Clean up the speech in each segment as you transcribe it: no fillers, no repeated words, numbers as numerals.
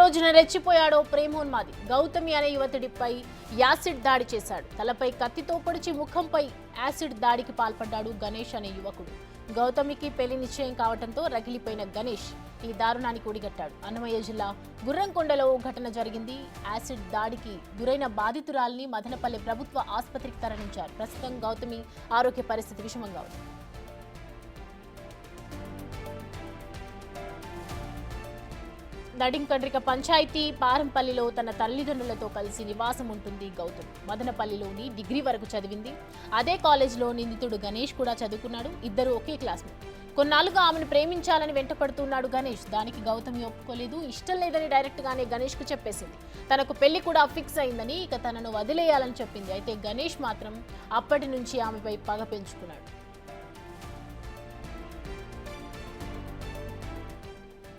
రోజున రెచ్చిపోయాడో ప్రేమోన్మాది. గౌతమి అనే యువతుడిపై యాసిడ్ దాడి చేశాడు. తలపై కత్తితో పొడిచి ముఖంపై యాసిడ్ దాడికి పాల్పడ్డాడు గణేష్ అనే యువకుడు. గౌతమికి పెళ్లి నిశ్చయం కావడంతో రగిలిపోయిన గణేష్ ఈ దారుణానికి ఒడిగట్టాడు. అన్నమయ్య జిల్లా గుర్రంకొండలో ఘటన జరిగింది. యాసిడ్ దాడికి గురైన బాధితురాలిని మదనపల్లి ప్రభుత్వ ఆసుపత్రికి తరలించారు. ప్రస్తుతం గౌతమి ఆరోగ్య పరిస్థితి విషమంగా ఉంది. నడింకండ్రిక పంచాయతీ పారంపల్లిలో తన తల్లిదండ్రులతో కలిసి నివాసం ఉంటుంది గౌతమ్. మదనపల్లిలోని డిగ్రీ వరకు చదివింది. అదే కాలేజీలో నిందితుడు గణేష్ కూడా చదువుకున్నాడు. ఇద్దరు ఒకే క్లాస్మేట్. కొన్నాళ్లుగా ఆమెను ప్రేమించాలని వెంటపడుతున్నాడు గణేష్. దానికి గౌతమి ఒప్పుకోలేదు. ఇష్టం లేదని డైరెక్ట్ గానే గణేష్ కు చెప్పేసింది. తనకు పెళ్లి కూడా ఫిక్స్ అయిందని, ఇక తనను వదిలేయాలని చెప్పింది. అయితే గణేష్ మాత్రం అప్పటి నుంచి ఆమెపై పగ పెంచుకున్నాడు.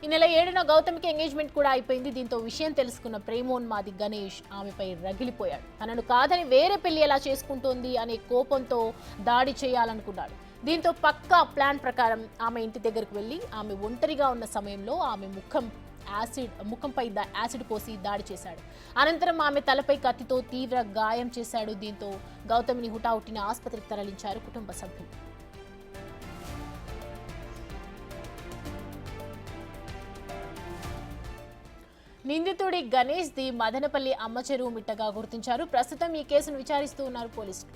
ఈ నెల 7న గౌతమికి ఎంగేజ్మెంట్ కూడా అయిపోయింది. దీంతో విషయం తెలుసుకున్న ప్రేమోన్మాది గణేష్ ఆమెపై రగిలిపోయాడు. తనను కాదని వేరే పెళ్లి ఎలా చేసుకుంటోంది అనే కోపంతో దాడి చేయాలనుకున్నాడు. దీంతో పక్కా ప్లాన్ ప్రకారం ఆమె ఇంటి దగ్గరకు వెళ్లి ఆమె ఒంటరిగా ఉన్న సమయంలో ఆమె ముఖంపై యాసిడ్ పోసి దాడి చేశాడు. అనంతరం ఆమె తలపై కత్తితో తీవ్ర గాయం చేశాడు. దీంతో గౌతమిని హుటాహుటిన ఆసుపత్రికి తరలించారు కుటుంబ సభ్యులు. నిందితుడి గణేష్ ది మదనపల్లి అమ్మ చెరువు మిట్టగా గుర్తించారు. ప్రస్తుతం ఈ కేసును విచారిస్తూ ఉన్నారు పోలీసులు.